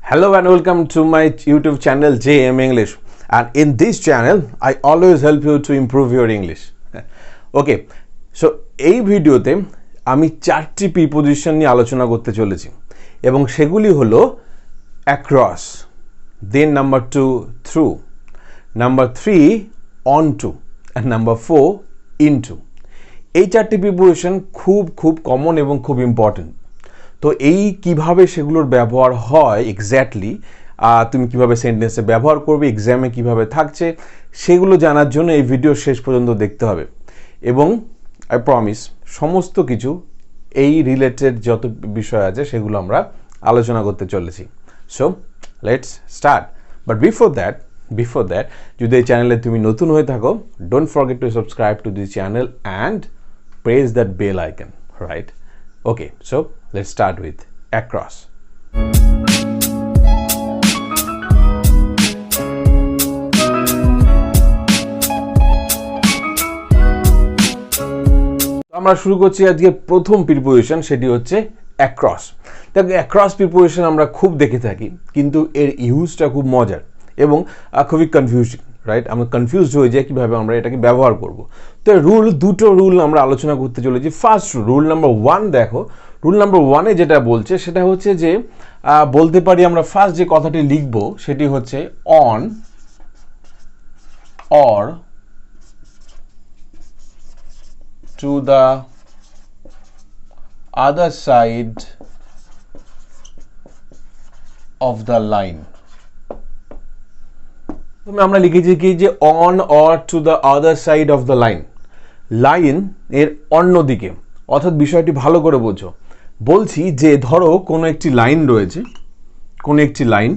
Hello and welcome to my YouTube channel JM English, and in this channel I always help you to improve your English. Okay, so এই ভিডিওতে আমি চারটি preposition নিয়ে আলোচনা করতে চলেছি এবং সেগুলি হলো across, then number 2 through, number 3 onto and number 4 into. এই চারটি প্রিপোজিশন খুব কমন এবং খুব ইম্পর্টেন্ট। তো এই কিভাবে সেগুলোর ব্যবহার হয় এক্স্যাক্টলি, তুমি কিভাবে সেন্টেন্সে ব্যবহার করবে, এক্সামে কিভাবে থাকছে, সেগুলো জানার জন্য এই ভিডিও শেষ পর্যন্ত দেখতে হবে। এবং আই প্রমিস সমস্ত কিছু এই রিলেটেড যত বিষয় আছে সেগুলো আমরা আলোচনা করতে চলেছি। So let's start. But before that যদি এই চ্যানেলে তুমি নতুন হয়ে থাকো, don't forget to subscribe to this channel and press that bell icon, right? Okay, so let's start with across. আমরা শুরু করছি আজকে প্রথম প্রিপোজিশন, সেটি হচ্ছে across। দেখো across প্রিপোজিশন আমরা খুব দেখে থাকি, কিন্তু এর ইউজটা খুব মজার এবং খুবই কনফিউজিং, রাইট? আমরা কনফিউজড হয়ে যাই কীভাবে আমরা এটাকে ব্যবহার করব। তো দুটো রুল আমরা আলোচনা করতে চলেছি। ফার্স্ট রুল নাম্বার 1, দেখো রুল নাম্বার 1-এ যেটা বলছে সেটা হচ্ছে যে বলতে পারি আমরা ফার্স্ট যে কথাটি লিখব সেটি হচ্ছে on or to the other side of the line. আমরা লিখেছি কি যে on or to the other side of the line, line এর অন্য দিকে। অর্থাৎ বিষয়টি ভালো করে বোঝো। বলছি যে ধরো কোনো একটি লাইন রয়েছে, কোনো একটি লাইন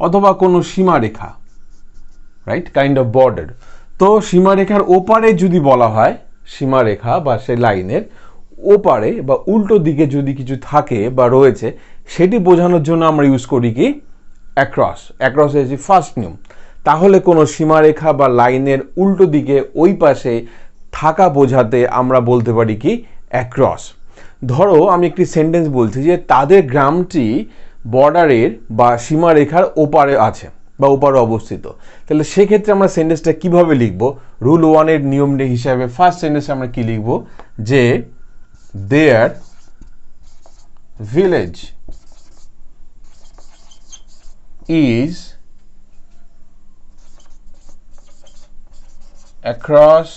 অথবা কোনো সীমারেখা, রাইট, কাইন্ড অফ বর্ডার। তো সীমারেখার ওপারে যদি বলা হয়, সীমারেখা বা সেই লাইনের ওপারে বা উল্টো দিকে যদি কিছু থাকে বা রয়েছে, সেটি বোঝানোর জন্য আমরা ইউজ করি কি across. Across is the first নিয়ম। তাহলে কোনো সীমারেখা বা লাইনের উল্টো দিকে ওই পাশে থাকা বোঝাতে আমরা বলতে পারি কি অ্যাক্রস। ধরো আমি একটি সেন্টেন্স বলছি যে তাদের গ্রামটি বর্ডারের বা সীমারেখার ওপারে আছে বা ওপারে অবস্থিত। তাহলে সেক্ষেত্রে আমরা সেন্টেন্সটা কিভাবে লিখব? রুল 1-এর নিয়ম হিসাবে ফার্স্ট সেন্টেন্সে আমরা কি লিখব যে their village is across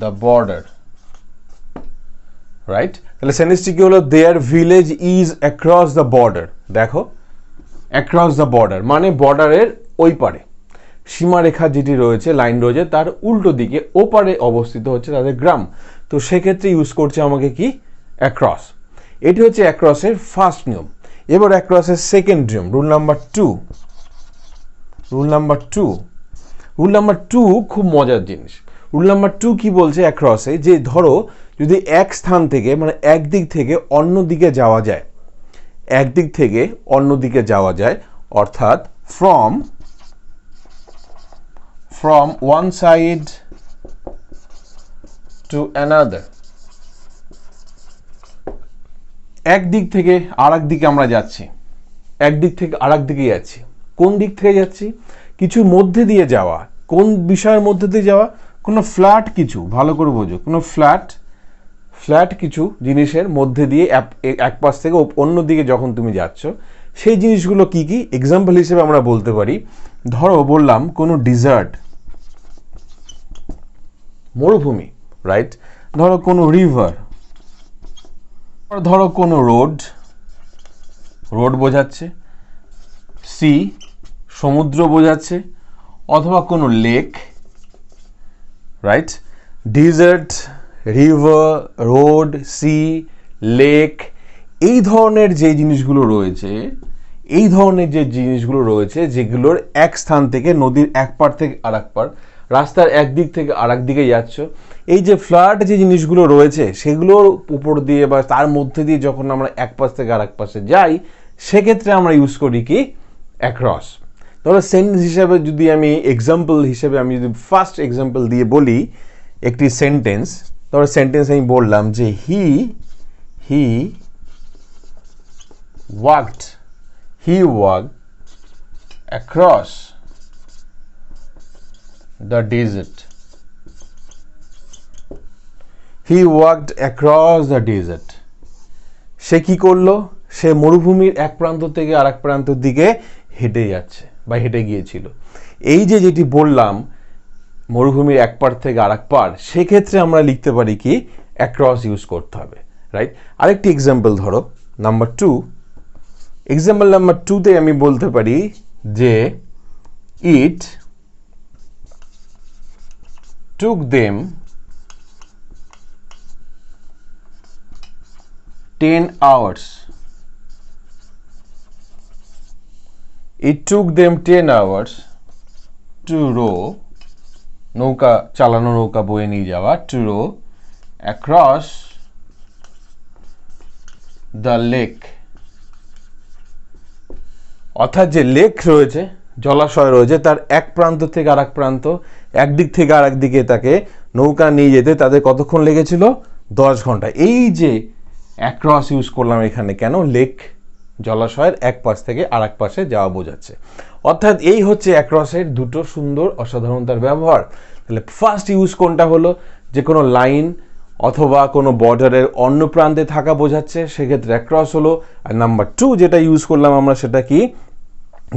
the border, right? তাহলে সেন্টেন্সটি কি হলো? Their village is across the border. দেখো অ্যাক্রস দ্য বর্ডার মানে বর্ডারের ওই পারে, সীমারেখা যেটি রয়েছে, লাইন রয়েছে, তার উল্টো দিকে ওপারে অবস্থিত হচ্ছে তাদের গ্রাম। তো সেক্ষেত্রে ইউজ করছে আমাকে কি অ্যাক্রস। এটি হচ্ছে অ্যাক্রসের ফার্স্ট নিয়ম। এবার অ্যাক্রসের সেকেন্ড নিয়ম, রুল নাম্বার 2। রুল নাম্বার 2 খুব মজার জিনিস। রুল নাম্বার 2 কি বলছে অ্যাক্রসে? যে ধরো যদি এক স্থান থেকে মানে একদিক থেকে অন্য দিকে যাওয়া যায়, একদিক থেকে অন্য দিকে যাওয়া যায়, অর্থাৎ from one side to another, একদিক থেকে আরেক দিকে আমরা যাচ্ছি, একদিক থেকে আরেক দিকে যাচ্ছি। কোন দিক থেকে যাচ্ছি? কিছু মধ্যে দিয়ে যাওয়া। কোন বিষয়ের মধ্যে দিয়ে যাওয়া? কোনো ফ্ল্যাট কিছু, ভালো করে বোঝো, কোনো ফ্ল্যাট কিছু জিনিসের মধ্যে দিয়ে এক পাশ থেকে অন্য দিকে যখন তুমি যাচ্ছ, সেই জিনিসগুলো কি কি? এক্সাম্পল হিসেবে আমরা বলতে পারি, ধরো বললাম কোনো ডিজার্ট, মরুভূমি, রাইট? ধরো কোনো রিভার, ধরো কোনো রোড বোঝাচ্ছে, সি সমুদ্র বোঝাচ্ছে, অথবা কোনো lake, right? Desert, river, road, sea, lake, এই ধরনের যে জিনিসগুলো রয়েছে, যেগুলোর এক স্থান থেকে নদীর এক পার থেকে আরেক পার, রাস্তার একদিক থেকে আরেক দিকে যাচ্ছ, এই যে ফ্ল্যাট যে জিনিসগুলো রয়েছে সেগুলোর উপর দিয়ে বা তার মধ্যে দিয়ে যখন আমরা এক পাশ থেকে আরেক পাশে যাই, সেক্ষেত্রে আমরা ইউজ করি কি অ্যাক্রস। ধরো সেন্টেন্স হিসাবে যদি আমি এক্সাম্পল হিসেবে আমি যদি ফার্স্ট এক্সাম্পল দিয়ে বলি একটি সেন্টেন্স, ধরো সেন্টেন্স আমি বললাম যে হি walked he walked across the desert. He walked across the desert. সে কি করলো? সে মরুভূমির এক প্রান্ত থেকে আরেক প্রান্তের দিকে হেঁটে যাচ্ছে বা হেঁটে গিয়েছিল। এই যে যেটি বললাম মরুভূমির এক পার থেকে আরেক পার, সেক্ষেত্রে আমরা লিখতে পারি কি অ্যাক্রস ইউজ করতে হবে, রাইট? আরেকটি এক্সাম্পল ধরো, নাম্বার 2। এক্সাম্পল নাম্বার 2তে আমি বলতে পারি যে ইট took them 10 hours. It took them 10 hours to row, নৌকা চালানো, নৌকা বয়ে নিয়ে যাওয়া, to row across the lake. অর্থাৎ যে লেক রয়েছে, জলাশয় রয়েছে, তার এক প্রান্ত থেকে আরেক প্রান্ত, একদিক থেকে আরেক দিকে তাকে নৌকা নিয়ে যেতে তাদের কতক্ষণ লেগেছিল? 10 ঘন্টা। এই যে অ্যাক্রস ইউজ করলাম এখানে, কেন? লেক, জলাশয়ের এক পাশ থেকে আরেক পাশে যাওয়া বোঝাচ্ছে। অর্থাৎ এই হচ্ছে অ্যাক্রসের দুটো সুন্দর অসাধারণতার ব্যবহার। তাহলে ফার্স্ট ইউজ কোনটা হলো? যে কোনো লাইন অথবা কোনো বর্ডারের অন্য প্রান্তে থাকা বোঝাচ্ছে, সেক্ষেত্রে অ্যাক্রস হলো। আর নাম্বার 2 যেটা ইউজ করলাম আমরা, সেটা কি?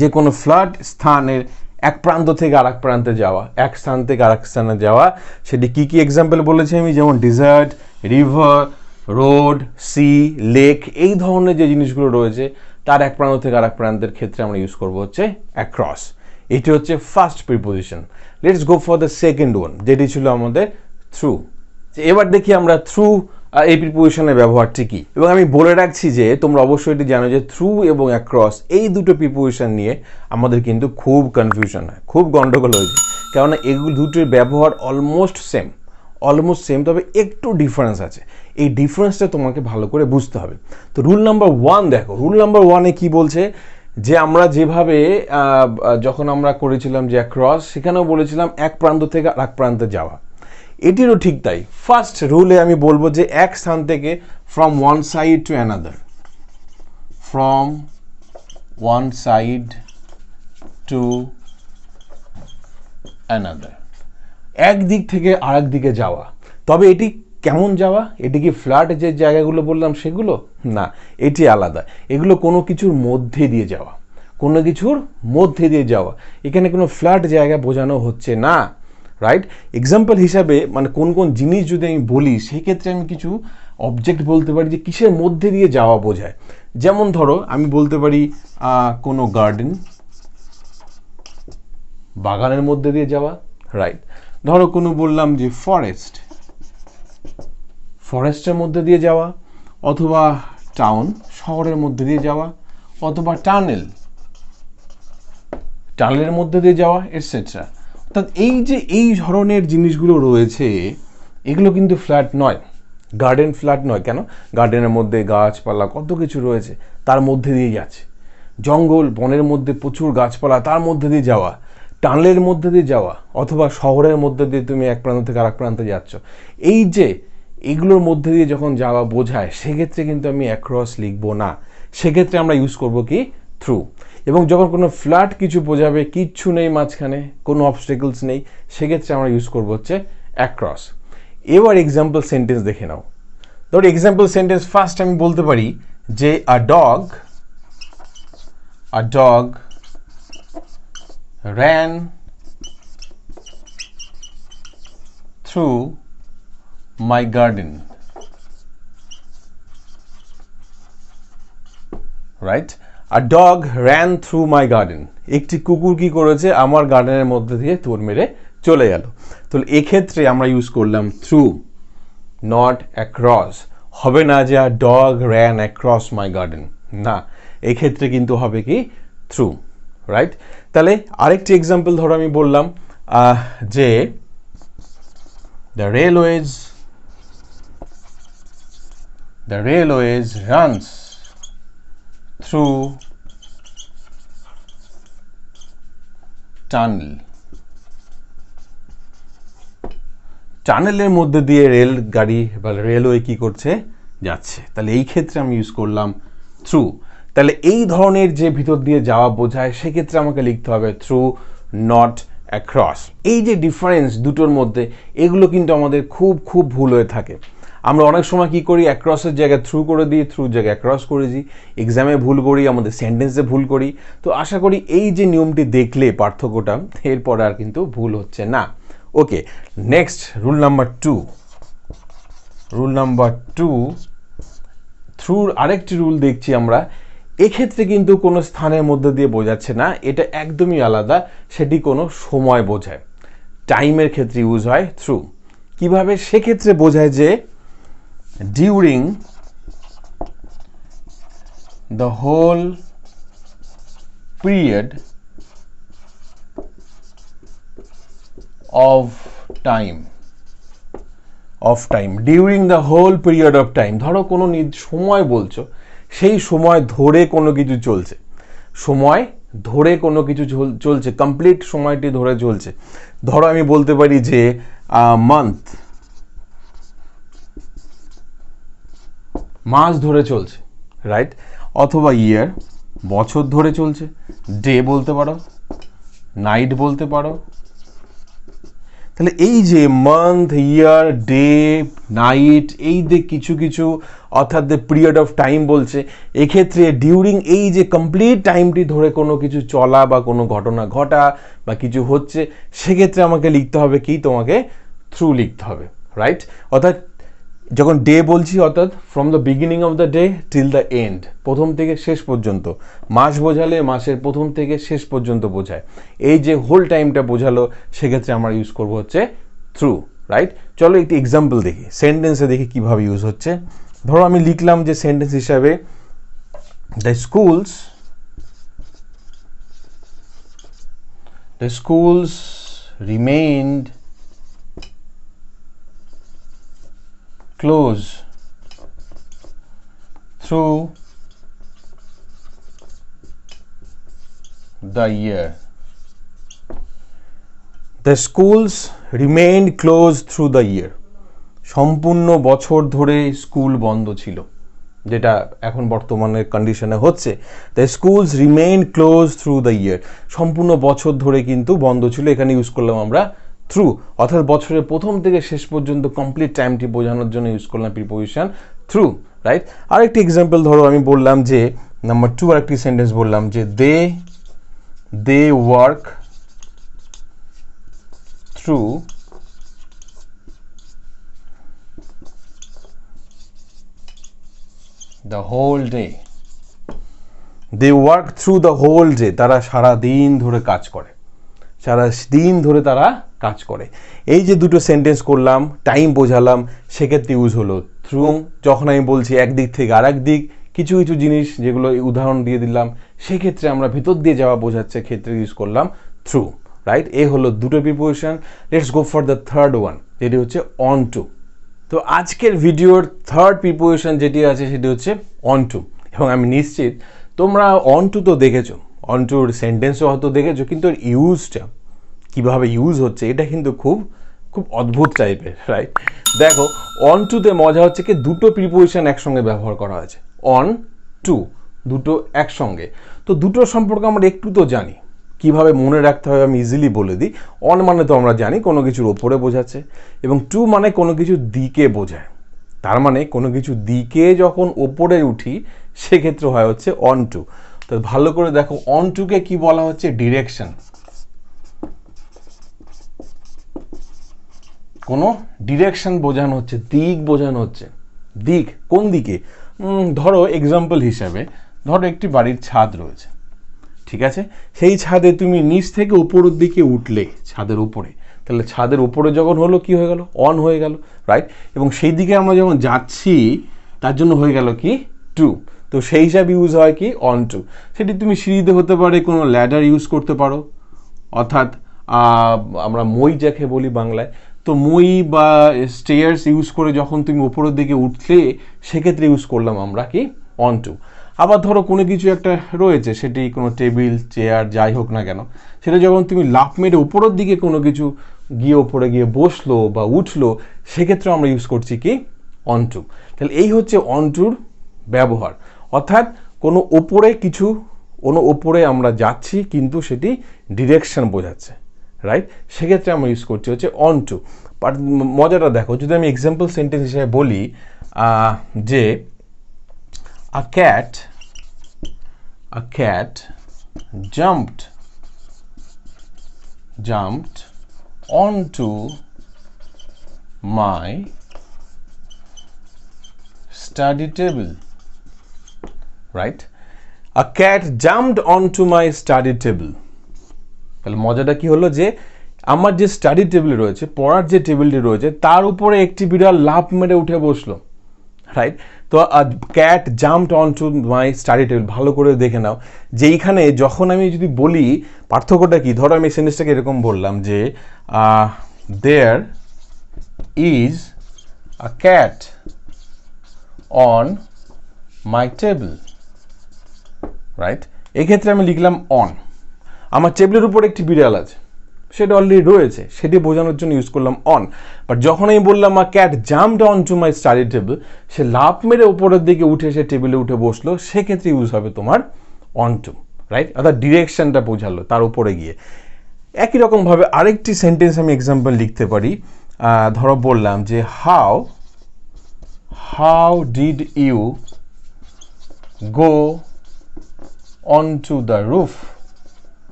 যে কোনো ফ্ল্যাট স্থানের এক প্রান্ত থেকে আরেক প্রান্তে যাওয়া, এক স্থান থেকে আরেক স্থানে যাওয়া। সেটি কি কি এক্সাম্পল বলেছি আমি? যেমন desert, river, road, sea, lake, এই ধরনের যে জিনিসগুলো রয়েছে তার এক প্রান্ত থেকে আরেক প্রান্তের ক্ষেত্রে আমরা ইউজ করবো হচ্ছে অ্যাক্রস। এটি হচ্ছে first preposition. Let's go for the second one, যেটি ছিল আমাদের থ্রু। এবার দেখি আমরা থ্রু এই প্রিপোজিশনের ব্যবহারটি কি। এবং আমি বলে রাখছি যে তোমরা অবশ্যই এটি জানো যে থ্রু এবং অ্যাক্রস এই দুটো প্রিপোজিশন নিয়ে আমাদের কিন্তু খুব কনফিউশন হয়, খুব গন্ডগোল হয়েছে। কেননা এগুলো দুটোর ব্যবহার অলমোস্ট সেম, তবে একটু ডিফারেন্স আছে। এই ডিফারেন্সটা তোমাকে ভালো করে বুঝতে হবে। তো রুল নাম্বার 1 দেখো, রুল নাম্বার 1-এ কি বলছে? যে আমরা যেভাবে যখন আমরা করেছিলাম যে অ্যাক্রস, সেখানেও বলেছিলাম এক প্রান্ত থেকে আরেক প্রান্তে যাওয়া। এটিরও ঠিক তাই। ফার্স্ট রুলে আমি বলবো যে এক স্থান থেকে from one side to another, from one side to another, এক দিক থেকে আরেক দিকে যাওয়া। তবে এটি কেমন যাওয়া? এটি কি ফ্ল্যাট যে জায়গাগুলো বললাম সেগুলো? না, এটি আলাদা। এগুলো কোনো কিছুর মধ্যে দিয়ে যাওয়া, কোনো কিছুর মধ্যে দিয়ে যাওয়া। এখানে কোনো ফ্ল্যাট জায়গা বোঝানো হচ্ছে না, রাইট? এক্সাম্পল হিসাবে মানে কোন কোন জিনিস যদি আমি বলি, সেক্ষেত্রে আমি কিছু অবজেক্ট বলতে পারি যে কিসের মধ্যে দিয়ে যাওয়া বোঝায়। যেমন ধরো আমি বলতে পারি কোনো গার্ডেন, বাগানের মধ্যে দিয়ে যাওয়া, রাইট? ধরো কোনো বললাম যে ফরেস্ট, ফরেস্টের মধ্যে দিয়ে যাওয়া, অথবা টাউন, শহরের মধ্যে দিয়ে যাওয়া, অথবা টানেল, টানেলের মধ্যে দিয়ে যাওয়া, এটসেট্রা। অর্থাৎ এই যে এই ধরনের জিনিসগুলো রয়েছে, এগুলো কিন্তু ফ্ল্যাট নয়, গার্ডেন ফ্ল্যাট নয়। কেন? গার্ডেনের মধ্যে গাছপালা কত কিছু রয়েছে, তার মধ্যে দিয়ে যাচ্ছে। জঙ্গল, বনের মধ্যে প্রচুর গাছপালা, তার মধ্যে দিয়ে যাওয়া, টানেলের মধ্যে দিয়ে যাওয়া, অথবা শহরের মধ্যে দিয়ে তুমি এক প্রান্ত থেকে আরেক প্রান্তে যাচ্ছ। এই যে এগুলোর মধ্যে দিয়ে যখন যাওয়া বোঝায়, সেক্ষেত্রে কিন্তু আমি অ্যাক্রস লিখবো না, সেক্ষেত্রে আমরা ইউজ করব কি? থ্রু। এবং যখন কোনো ফ্ল্যাট কিছু বোঝাবে, কিচ্ছু নেই মাঝখানে, কোনো অবস্টেকলস নেই, সেক্ষেত্রে আমরা ইউজ করবো হচ্ছে অ্যাক্রস। এবার এক্সাম্পল সেন্টেন্স দেখে নাও। ধরো এক্সাম্পল সেন্টেন্স ফার্স্ট আমি বলতে পারি যে a dog ran through my garden, right? A dog ran through my garden. একটি কুকুর কি করেছে? আমার গার্ডেনের মধ্যে দিয়ে দৌড় মেরে চলে গেল। তো এক্ষেত্রে আমরা ইউজ করলাম থ্রু, নট অ্যাক্রস। হবে না যে a dog ran across my garden, না, এক্ষেত্রে কিন্তু হবে কি? Through, right? তাহলে আরেকটি এক্সাম্পল ধরো আমি বললাম যে the railways runs through tunnel. টানেলের মধ্যে দিয়ে রেল গাড়ি বা রেলওয়ে কি করছে? যাচ্ছে। তাহলে এই ক্ষেত্রে আমি ইউজ করলাম থ্রু। তাহলে এই ধরনের যে ভিতর দিয়ে যাওয়া বোঝায় সেক্ষেত্রে আমাকে লিখতে হবে থ্রু, নট অ্যাক্রস। এই যে ডিফারেন্স দুটোর মধ্যে, এগুলো কিন্তু আমাদের খুব খুব ভুল হয়ে থাকে। আমরা অনেক সময় কি করি, অ্যাক্রসের জায়গায় থ্রু করে দিই, থ্রুর জায়গায় অ্যাক্রস করে দিই, এক্সামে ভুল করি, আমাদের সেন্টেন্সে ভুল করি। তো আশা করি এই যে নিয়মটি দেখলে পার্থক্যটা, এরপর আর কিন্তু ভুল হচ্ছে না। Okay, next rule number 2। Rule number 2, থ্রুর আরেকটি রুল দেখছি আমরা। এক্ষেত্রে কিন্তু কোনো স্থানের মধ্যে দিয়ে বোঝাচ্ছে না, এটা একদমই আলাদা, সেটি কোনো সময় বোঝায়। টাইমের ক্ষেত্রে ইউজ হয় থ্রু। কিভাবে? সেক্ষেত্রে বোঝায় যে during the whole period of time, during the whole period of time. ধরো কোনো সময় বলছো, সেই সময় ধরে কোনো কিছু চলছে, সময় ধরে কোনো কিছু চলছে, কমপ্লিট সময়টি ধরে চলছে। ধরো আমি বলতে পারি যে মান্থ, মাস ধরে চলছে, রাইট? অথবা ইয়ার, বছর ধরে চলছে। ডে বলতে পারো, নাইট বলতে পারো। তাহলে এই যে মান্থ, ইয়ার, ডে, নাইট, এই যে কিছু কিছু, অর্থাৎ দ্য পিরিয়ড অফ টাইম বলছে, এক্ষেত্রে ডিউরিং এই যে কমপ্লিট টাইমটি ধরে কোনো কিছু চলা বা কোনো ঘটনা ঘটা বা কিছু হচ্ছে, সেক্ষেত্রে আমাকে লিখতে হবে কি, তোমাকে থ্রু লিখতে হবে, রাইট? অর্থাৎ যখন ডে বলছি, অর্থাৎ from the beginning of the day till the end, প্রথম থেকে শেষ পর্যন্ত। মাস বোঝালে মাসের প্রথম থেকে শেষ পর্যন্ত বোঝায়। এই যে হোল টাইমটা বোঝালো, সেক্ষেত্রে আমরা ইউজ করবো হচ্ছে থ্রু, রাইট? চলো একটি এক্সাম্পল দেখি, সেন্টেন্সে দেখি কিভাবে ইউজ হচ্ছে। ধরো আমি লিখলাম যে সেন্টেন্স হিসাবে, the schools remained close through the year. The schools remained closed through the year. সম্পূর্ণ বছর ধরে স্কুল বন্ধ ছিল, যেটা এখন বর্তমানে কন্ডিশনে হচ্ছে। The schools remain close through the year, সম্পূর্ণ বছর ধরে কিন্তু বন্ধ ছিল। এখানে ইউজ করলাম আমরা থ্রু, অর্থাৎ বছরের প্রথম থেকে শেষ পর্যন্ত কমপ্লিট টাইমটি বোঝানোর জন্য ইউজ করলাম প্রিপোজিশন থ্রু, রাইট? আরেকটি এক্সাম্পল ধরো আমি বললাম যে নাম্বার 2, আরেকটি সেন্টেন্স বললাম যে they work through the whole day. They work through the whole day. তারা সারা দিন ধরে কাজ করে, সারা দিন ধরে তারা কাজ করে। এই যে দুটো সেন্টেন্স করলাম, টাইম বোঝালাম, সেক্ষেত্রে ইউজ হলো থ্রু। যখন আমি বলছি একদিক থেকে আর এক দিক, কিছু কিছু জিনিস যেগুলো উদাহরণ দিয়ে দিলাম, সেক্ষেত্রে আমরা ভিতর দিয়ে যাওয়া বোঝাচ্ছে ক্ষেত্রে ইউজ করলাম থ্রু, রাইট? এই হলো দুটো preposition. Let's go for the third one, যেটি হচ্ছে অন টু। তো আজকের ভিডিওর থার্ড প্রিপোজিশন যেটি আছে সেটি হচ্ছে অন টু, এবং আমি নিশ্চিত তোমরা অন টু তো দেখেছো, অন টুর সেন্টেন্সও হয়তো দেখেছো, কিন্তু এর ইউজটা কীভাবে ইউজ হচ্ছে এটা কিন্তু খুব খুব অদ্ভুত টাইপের, রাইট? দেখো, অন টুতে মজা হচ্ছে কি, দুটো প্রিপোজিশন একসঙ্গে ব্যবহার করা হয়েছে, অন টু, দুটো একসঙ্গে। তো দুটো সম্পর্কে আমরা একটু তো জানি, কিভাবে মনে রাখতে হবে আমি ইজিলি বলে দিই। অন মানে তো আমরা জানি কোনো কিছুর ওপরে বোঝাচ্ছে, এবং টু মানে কোনো কিছুর দিকে বোঝায়। তার মানে কোনো কিছু দিকে যখন ওপরে উঠি, সেক্ষেত্রে হয় হচ্ছে অন টু। তো ভালো করে দেখো, অন টুকে কি বলা হচ্ছে, ডিরেকশন। কোনো ডিরেকশন বোঝানো হচ্ছে, দিক বোঝানো হচ্ছে। দিক, কোন দিকে? ধরো এক্সাম্পল হিসাবে, ধরো একটি বাড়ির ছাদ রয়েছে, ঠিক আছে? সেই ছাদে তুমি নিচ থেকে উপরের দিকে উঠলে, ছাদের উপরে, তাহলে ছাদের উপরে যখন হলো কি হয়ে গেল, অন হয়ে গেল, রাইট? এবং সেই দিকে আমরা যখন যাচ্ছি, তার জন্য হয়ে গেল কি, টু। তো সেই হিসাবে ইউজ হয় কি, অন টু। সেটি তুমি সিঁড়িতে হতে পারে, কোনো ল্যাডার ইউজ করতে পারো, অর্থাৎ আমরা মই যাকে বলি বাংলায়, তো মই বা স্টেয়ার্স ইউজ করে যখন তুমি উপরের দিকে উঠলে, সেক্ষেত্রে ইউজ করলাম আমরা কি, অন টু। আবার ধরো কোনো কিছু একটা রয়েছে, সেটি কোনো টেবিল, চেয়ার, যাই হোক না কেন, সেটা যখন তুমি লাফ মেরে উপরের দিকে কোনো কিছু গিয়ে উপরে গিয়ে বসলো বা উঠলো, সেক্ষেত্রে আমরা ইউজ করছি কি, অন টু। তাহলে এই হচ্ছে অন টুর ব্যবহার। অর্থাৎ কোনো ওপরে কিছু কোনো ওপরে আমরা যাচ্ছি কিন্তু সেটি ডিরেকশন বোঝাচ্ছে, রাইট? সেক্ষেত্রে আমরা ইউজ করছি হচ্ছে অন টু। বাট মজাটা দেখো, যদি আমি এক্সাম্পল সেন্টেন্স হিসেবে বলি যে আ cat jumped onto my study table, right? A cat jumped onto my study table. তাহলে মজাটা কি হলো যে আমার যে স্টাডি টেবিল রয়েছে, পড়ার যে টেবিলটি রয়েছে, তার উপরে একটি বিড়াল লাফ মেরে উঠে বসলো, রাইট? তো ক্যাট জাম্পড অনটু মাই স্টাডি টেবিল, ভালো করে দেখে নাও যে এইখানে যখন আমি যদি বলি পার্থক্যটা কি, ধরো আমি সেন্টেন্সটাকে এরকম বললাম যে there is a cat on my table, right? এক্ষেত্রে আমি লিখলাম অন, আমার টেবিলের উপর একটি বিড়াল আছে, সেটা অলরেডি রয়েছে, সেটি বোঝানোর জন্য ইউজ করলাম অন। বাট যখন আমি বললাম a cat jumped on to my study table, সে লাফ মেরে উপরের দিকে উঠে সে টেবিলে উঠে বসলো, সেক্ষেত্রে ইউজ হবে তোমার অন টু, রাইট? অর্থাৎ ডিরেকশনটা বোঝালো তার উপরে গিয়ে। একই রকমভাবে আরেকটি সেন্টেন্স আমি এক্সাম্পল লিখতে পারি, ধরো বললাম যে how did you go on to the roof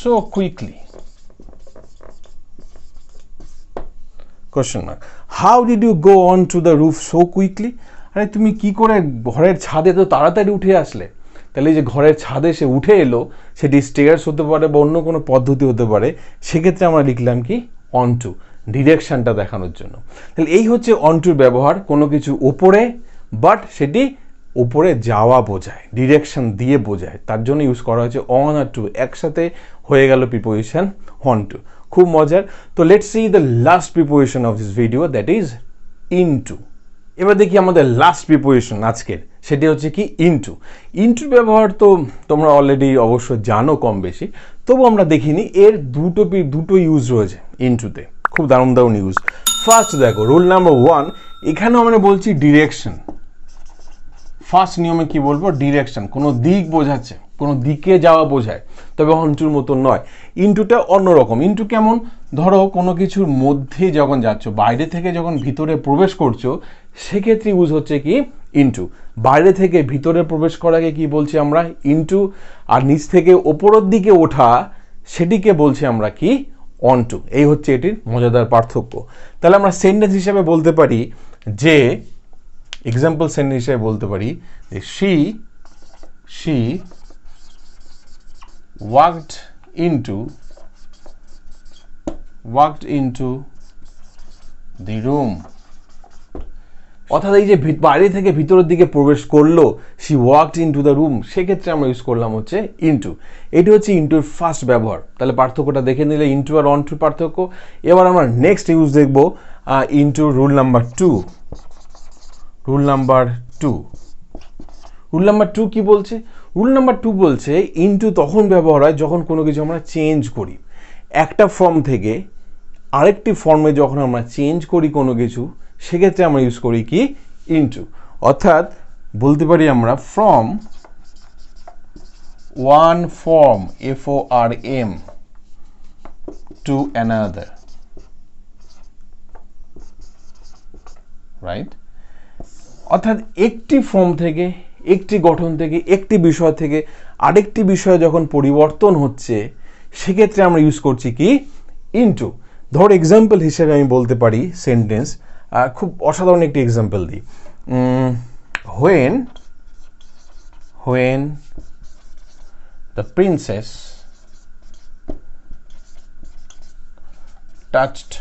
so quickly? Question mark. How did you go on to the roof so quickly? আরে তুমি কি করে ঘরের ছাদে তো তাড়াতাড়ি উঠে আসলে? তাহলে যে ঘরের ছাদে সে উঠে এলো, সেটি স্টেয়ার্স হতে পারে বা অন্য কোনো পদ্ধতি হতে পারে, সেক্ষেত্রে আমরা লিখলাম কি অন টু, ডিরেকশনটা দেখানোর জন্য। তাহলে এই হচ্ছে অন টুর ব্যবহার, কোনো কিছু ওপরে বাট সেটি উপরে যাওয়া বোঝায়, ডিরেকশন দিয়ে বোঝায়, তার জন্য ইউজ করা হয়েছে অন আর টু, একসাথে হয়ে গেল প্রিপোজিশন অন টু। খুব মজার। তো let's see the last preposition of this video, that is into. এবার দেখি আমাদের লাস্ট প্রিপোজিশন আজকের, সেটি হচ্ছে কি ইনটু। ইনটুর ব্যবহার তো তোমরা অলরেডি অবশ্য জানো কম বেশি, তবু আমরা দেখিনি, এর দুটো ইউজ রয়েছে ইনটুতে, খুব দারুণ দারুণ ইউজ। ফার্স্ট দেখো রুল নাম্বার 1, এখানেও আমরা বলছি ডিরেকশন। ফার্স্ট নিয়মে কি বলবো, ডিরেকশন, কোনো দিক বোঝাচ্ছে, কোনো দিকে যাওয়া বোঝায়, তবে অনটুর মতো নয়। ইনটুটা অন্যরকম। ইনটু কেমন, ধরো কোনো কিছুর মধ্যে যখন যাচ্ছ, বাইরে থেকে যখন ভিতরে প্রবেশ করছো, সেক্ষেত্রে ইউজ হচ্ছে কি ইনটু। বাইরে থেকে ভিতরে প্রবেশ করাকে কি বলছি আমরা ইনটু, আর নিচ থেকে ওপরের দিকে ওঠা সেটিকে বলছি আমরা কি অনটু। এই হচ্ছে এটির মজাদার পার্থক্য। তাহলে আমরা সেন্টেন্স হিসেবে বলতে পারি যে, এক্সাম্পল সেন্টেন্স হিসেবে বলতে পারি যে she walked into the room, অর্থাৎ এই যে বাইরে থেকে ভিতরের দিকে প্রবেশ করলো, she walked into the room, সেক্ষেত্রে আমরা ইউজ করলাম হচ্ছে ইনটু। এটি হচ্ছে ইনটুর ফার্স্ট ব্যবহার। তাহলে পার্থক্যটা দেখে নিলে ইনটু আর অনটুর পার্থক্য। এবার আমরা নেক্সট ইউজ দেখবো into rule number 2। Rule number 2 কি বলছে? রুল নাম্বার 2 বলছে ইনটু তখন ব্যবহার হয় যখন কোনো কিছু আমরা চেঞ্জ করি, একটা ফর্ম থেকে আরেকটি ফর্মে যখন আমরা চেঞ্জ করি কোনো কিছু, সেক্ষেত্রে আমরা ইউজ করি কি ইনটু। অর্থাৎ বলতে পারি আমরা from one form FORM to another, right? অর্থাৎ একটি ফর্ম থেকে, একটি গঠন থেকে, একটি বিষয় থেকে আরেকটি বিষয় যখন পরিবর্তন হচ্ছে, সেক্ষেত্রে আমরা ইউজ করছি কি ইনটু। ধর এক্সাম্পল হিসেবে আমি বলতে পারি সেন্টেন্স, খুব অসাধারণ একটি এক্সাম্পল দিই। when the princess touched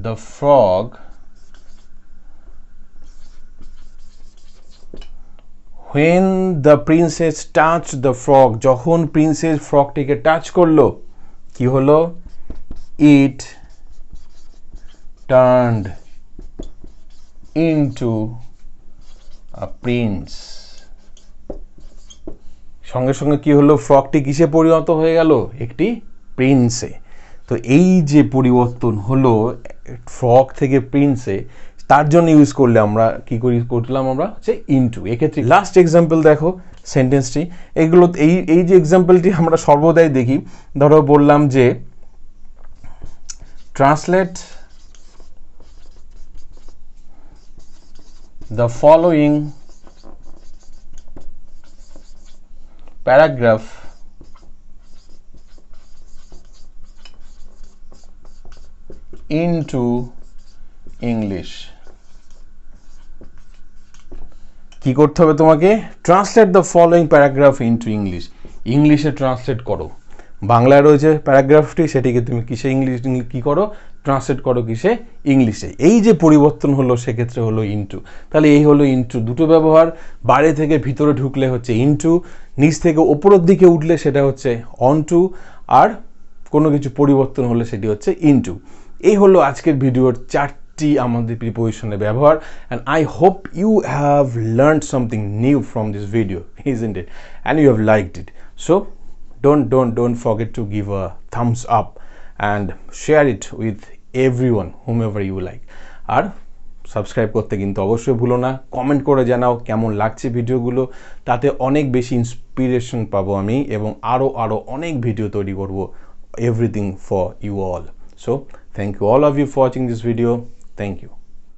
the frog, when the princess touched the frog, যখন প্রিন্সেস ফ্রগটিকে টাচ করলো, কি হলো? it turned into a prince, সঙ্গে সঙ্গে কি হলো? ফ্রগটি কিসে পরিণত হয়ে গেল? একটি প্রিন্সে। তো এই যে পরিবর্তন হলো ফ্রগ থেকে প্রিন্সে, তার জন্য ইউজ করলে আমরা কি করলাম, আমরা হচ্ছে ইনটু। এক্ষেত্রে লাস্ট এক্সাম্পল দেখো সেন্টেন্সটি, এগুলো এই যে এক্সাম্পলটি আমরা সর্বদাই দেখি। ধরো বললাম যে translate the following paragraph into English। কি করতে হবে তোমাকে? Translate the following paragraph into English, ইংলিশে ট্রান্সলেট করো। বাংলায় রয়েছে প্যারাগ্রাফটি, সেটিকে তুমি কিসে কি করো, ট্রান্সলেট করো কিসে, ইংলিশে। এই যে পরিবর্তন হলো সেক্ষেত্রে হলো ইনটু। তাহলে এই হলো ইনটু, দুটো ব্যবহার। বাইরে থেকে ভিতরে ঢুকলে হচ্ছে ইনটু, নিচ থেকে ওপরের দিকে উঠলে সেটা হচ্ছে অনটু, আর কোনো কিছু পরিবর্তন হলে সেটি হচ্ছে ইনটু। এই হলো আজকের ভিডিওর 4টি আমাদের প্রিপোজিশনের ব্যবহার। And I hope you have learned something new from this video, isn't it? And you have liked it. So don't forget to give a thumbs up and share it with everyone whomever you like. আর subscribe করতে কিন্তু অবশ্যই ভুলো না। Comment করে জানাও কেমন লাগছে ভিডিওগুলো, তাতে অনেক বেশি ইন্সপিরেশন পাবো আমি, এবং আরও অনেক ভিডিও তৈরি করব, everything for you all. So thank you all of you for watching this video. Thank you.